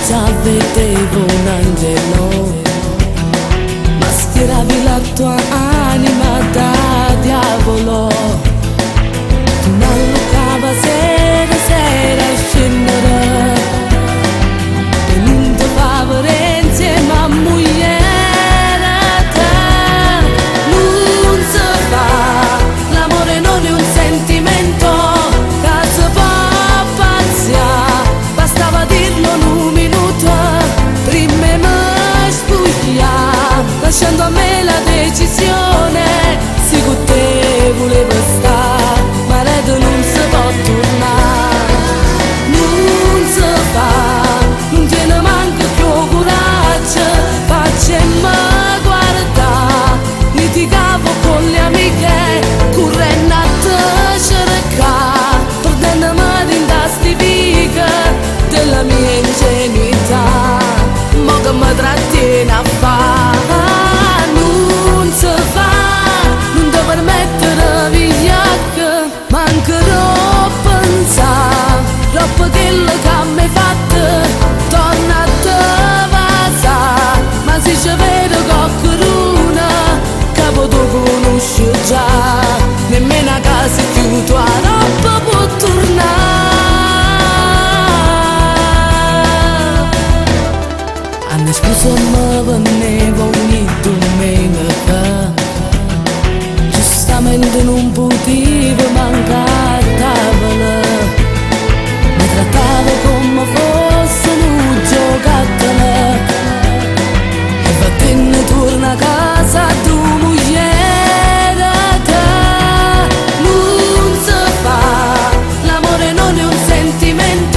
già vedevo un angelo, mascheravi la tua anima da diavolo. Tu non allocava sera sera a scendere, e non ti favore insieme a moglie. Non si fa, l'amore non è un sentimento che si può pazziare, bastava dirlo in un minuto, prima mi sbuglia, lasciando a me la decisione. Se con te volevo stare, ma redo non si può tornare. Non si fa, non tiene manco più coraggio, facciamo guardare, litigavo con le amiche, correndo a te cercare, perdendomi in sti viche della mia ingenuità, mo che mi trattiene a fare. Non si fa, non ti permettere vigliacca, mancherò pensare, troppo quello che mi hai fatto, torna a te vasa, ma se ci vedo qualcuno che potrò conoscere già, nemmeno a casa più tua roba può tornare. Anni scusa mi venevo ogni domenica, giustamente non potevo mancare a tavola, mi trattavo come fosse un giocattolo, e vattene torna a casa tu moglie. Non si fa, l'amore non è un sentimento